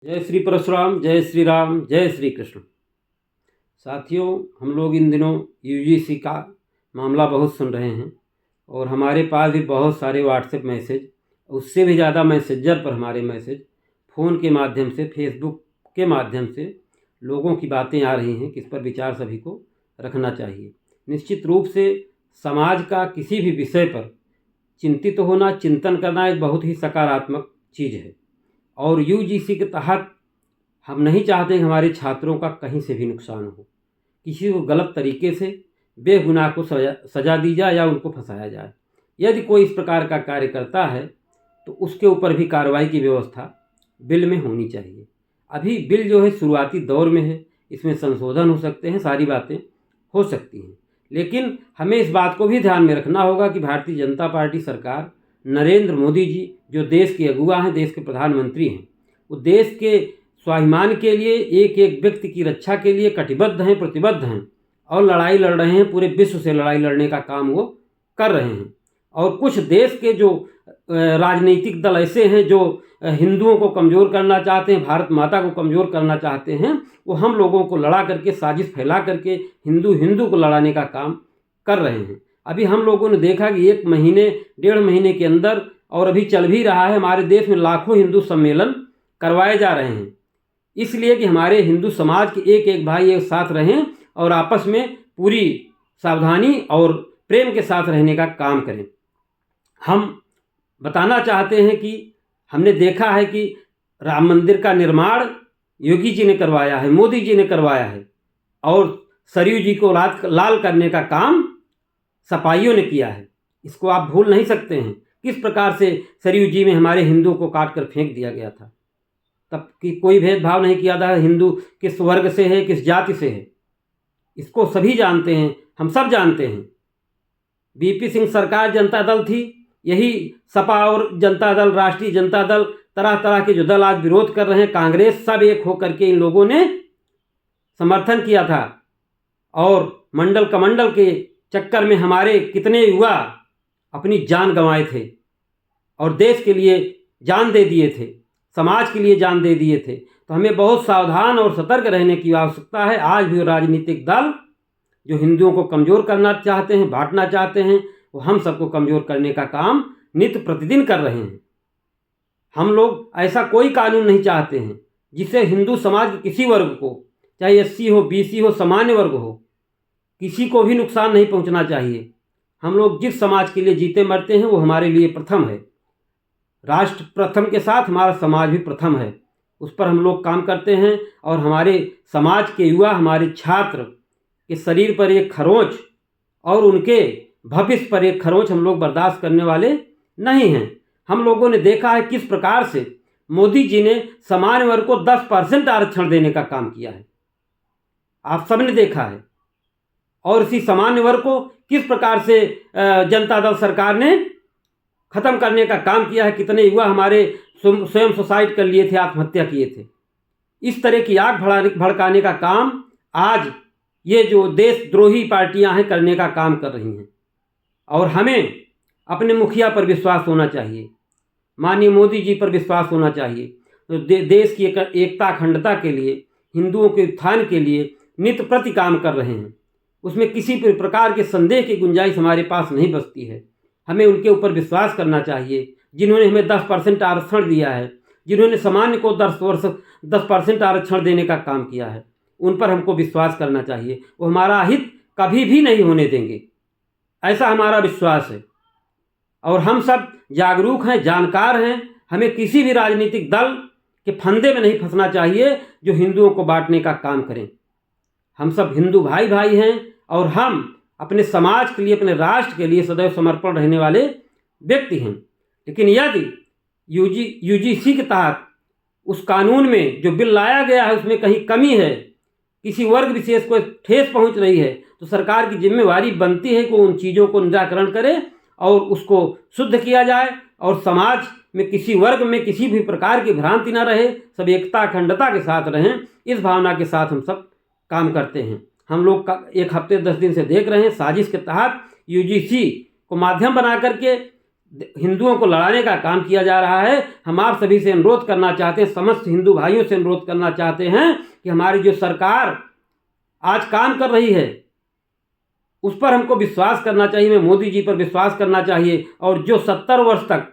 जय श्री परशुराम, जय श्री राम, जय श्री कृष्ण। साथियों, हम लोग इन दिनों यूजीसी का मामला बहुत सुन रहे हैं और हमारे पास भी बहुत सारे व्हाट्सएप मैसेज, उससे भी ज़्यादा मैसेंजर पर हमारे मैसेज, फ़ोन के माध्यम से, फेसबुक के माध्यम से लोगों की बातें आ रही हैं कि इस पर विचार सभी को रखना चाहिए। निश्चित रूप से समाज का किसी भी विषय पर चिंतित होना, चिंतन करना एक बहुत ही सकारात्मक चीज़ है और यूजीसी के तहत हम नहीं चाहते कि हमारे छात्रों का कहीं से भी नुकसान हो, किसी को गलत तरीके से बेगुनाह को सजा दी जाए या उनको फंसाया जाए। यदि कोई इस प्रकार का कार्य करता है तो उसके ऊपर भी कार्रवाई की व्यवस्था बिल में होनी चाहिए। अभी बिल जो है शुरुआती दौर में है, इसमें संशोधन हो सकते हैं, सारी बातें हो सकती हैं, लेकिन हमें इस बात को भी ध्यान में रखना होगा कि भारतीय जनता पार्टी सरकार, नरेंद्र मोदी जी जो देश के अगुवा हैं, देश के प्रधानमंत्री हैं, वो देश के स्वाभिमान के लिए, एक एक व्यक्ति की रक्षा के लिए कटिबद्ध हैं, प्रतिबद्ध हैं और लड़ाई लड़ रहे हैं। पूरे विश्व से लड़ाई लड़ने का काम वो कर रहे हैं। और कुछ देश के जो राजनीतिक दल ऐसे हैं जो हिंदुओं को कमज़ोर करना चाहते हैं, भारत माता को कमज़ोर करना चाहते हैं, वो हम लोगों को लड़ा करके, साजिश फैला करके हिंदू को लड़ाने का काम कर रहे हैं। अभी हम लोगों ने देखा कि 1 महीने, 1.5 महीने के अंदर, और अभी चल भी रहा है, हमारे देश में लाखों हिंदू सम्मेलन करवाए जा रहे हैं, इसलिए कि हमारे हिंदू समाज के एक एक भाई एक साथ रहें और आपस में पूरी सावधानी और प्रेम के साथ रहने का काम करें। हम बताना चाहते हैं कि हमने देखा है कि राम मंदिर का निर्माण योगी जी ने करवाया है, मोदी जी ने करवाया है, और सरयू जी को लाल करने का काम सपाइयों ने किया है। इसको आप भूल नहीं सकते हैं किस प्रकार से सरयू जी में हमारे हिंदुओं को काट कर फेंक दिया गया था। तब कि कोई भेदभाव नहीं किया था, हिंदू किस वर्ग से है, किस जाति से है, इसको सभी जानते हैं, हम सब जानते हैं। बीपी सिंह सरकार जनता दल थी, यही सपा और जनता दल, राष्ट्रीय जनता दल, तरह तरह के जो दल आज विरोध कर रहे हैं, कांग्रेस, सब एक होकर के इन लोगों ने समर्थन किया था। और मंडल कमंडल के चक्कर में हमारे कितने युवा अपनी जान गंवाए थे और देश के लिए जान दे दिए थे, समाज के लिए जान दे दिए थे। तो हमें बहुत सावधान और सतर्क रहने की आवश्यकता है। आज भी राजनीतिक दल जो हिंदुओं को कमज़ोर करना चाहते हैं, बांटना चाहते हैं, वो हम सबको कमज़ोर करने का काम नित्य प्रतिदिन कर रहे हैं। हम लोग ऐसा कोई कानून नहीं चाहते हैं जिससे हिंदू समाज के किसी वर्ग को, चाहे SC हो, BC हो, सामान्य वर्ग हो, किसी को भी नुकसान नहीं पहुंचना चाहिए। हम लोग जिस समाज के लिए जीते मरते हैं वो हमारे लिए प्रथम है। राष्ट्र प्रथम के साथ हमारा समाज भी प्रथम है, उस पर हम लोग काम करते हैं। और हमारे समाज के युवा, हमारे छात्र के शरीर पर एक खरोंच और उनके भविष्य पर एक खरोंच हम लोग बर्दाश्त करने वाले नहीं हैं। हम लोगों ने देखा है किस प्रकार से मोदी जी ने सामान्य वर्ग को 10% आरक्षण देने का काम किया है, आप सबने देखा है। और इसी सामान्य वर्ग को किस प्रकार से जनता दल सरकार ने खत्म करने का काम किया है। कितने युवा हमारे स्वयं सुसाइड कर लिए थे, आत्महत्या किए थे। इस तरह की आग भड़काने का काम आज ये जो देशद्रोही पार्टियां हैं करने का काम कर रही हैं। और हमें अपने मुखिया पर विश्वास होना चाहिए, माननीय मोदी जी पर विश्वास होना चाहिए। तो देश की एकता अखंडता के लिए, हिंदुओं के उत्थान के लिए नित्य प्रति काम कर रहे हैं। उसमें किसी भी प्रकार के संदेह की गुंजाइश हमारे पास नहीं बचती है। हमें उनके ऊपर विश्वास करना चाहिए जिन्होंने हमें 10% आरक्षण दिया है, जिन्होंने सामान्य को 10% आरक्षण देने का काम किया है, उन पर हमको विश्वास करना चाहिए। वो हमारा हित कभी भी नहीं होने देंगे, ऐसा हमारा विश्वास है। और हम सब जागरूक हैं, जानकार हैं। हमें किसी भी राजनीतिक दल के फंदे में नहीं फंसना चाहिए जो हिंदुओं को बांटने का काम करें। हम सब हिंदू भाई भाई हैं और हम अपने समाज के लिए, अपने राष्ट्र के लिए सदैव समर्पण रहने वाले व्यक्ति हैं। लेकिन यदि यूजीसी के तहत उस कानून में जो बिल लाया गया है उसमें कहीं कमी है, किसी वर्ग विशेष को ठेस पहुंच रही है, तो सरकार की जिम्मेवारी बनती है कि उन चीज़ों को निराकरण करे और उसको शुद्ध किया जाए और समाज में किसी वर्ग में किसी भी प्रकार की भ्रांति ना रहे, सब एकता अखंडता के साथ रहें। इस भावना के साथ हम सब काम करते हैं। हम लोग 1 हफ्ते 10 दिन से देख रहे हैं, साजिश के तहत यूजीसी को माध्यम बना करके हिंदुओं को लड़ाने का काम किया जा रहा है। हम आप सभी से अनुरोध करना चाहते हैं, समस्त हिंदू भाइयों से अनुरोध करना चाहते हैं कि हमारी जो सरकार आज काम कर रही है उस पर हमको विश्वास करना चाहिए। मैं मोदी जी पर विश्वास करना चाहिए, और जो 70 वर्ष तक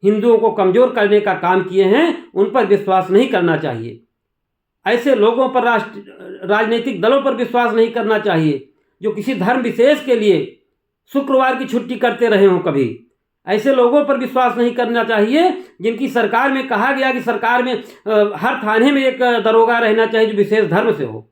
हिंदुओं को कमज़ोर करने का काम किए हैं उन पर विश्वास नहीं करना चाहिए। ऐसे लोगों पर, राजनीतिक दलों पर विश्वास नहीं करना चाहिए जो किसी धर्म विशेष के लिए शुक्रवार की छुट्टी करते रहे हों। कभी ऐसे लोगों पर विश्वास नहीं करना चाहिए जिनकी सरकार में कहा गया कि सरकार में हर थाने में एक दरोगा रहना चाहिए जो विशेष धर्म से हो।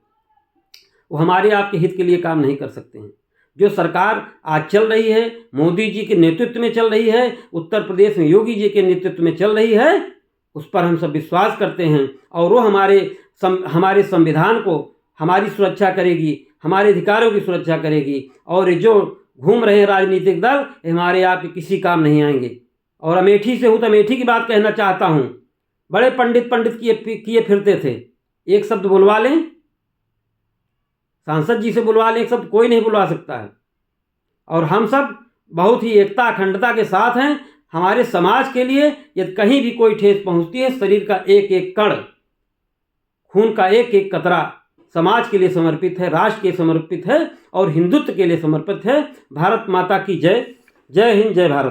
वो हमारे आपके हित के लिए काम नहीं कर सकते हैं। जो सरकार आज चल रही है, मोदी जी के नेतृत्व में चल रही है, उत्तर प्रदेश में योगी जी के नेतृत्व में चल रही है, उस पर हम सब विश्वास करते हैं, और वो हमारे संविधान को, हमारी सुरक्षा करेगी, हमारे अधिकारों की सुरक्षा करेगी। और ये जो घूम रहे हैं राजनीतिक दल, हमारे आप किसी काम नहीं आएंगे। और अमेठी से हूँ तो अमेठी की बात कहना चाहता हूँ। बड़े पंडित किए फिरते थे, एक शब्द बुलवा लें, सांसद जी से बुलवा लें, एक शब्द कोई नहीं बुलवा सकता है। और हम सब बहुत ही एकता अखंडता के साथ हैं। हमारे समाज के लिए यदि कहीं भी कोई ठेस पहुंचती है, शरीर का एक एक कण, खून का एक एक कतरा समाज के लिए समर्पित है, राष्ट्र के लिए समर्पित है और हिंदुत्व के लिए समर्पित है। भारत माता की जय। जय हिंद, जय भारत।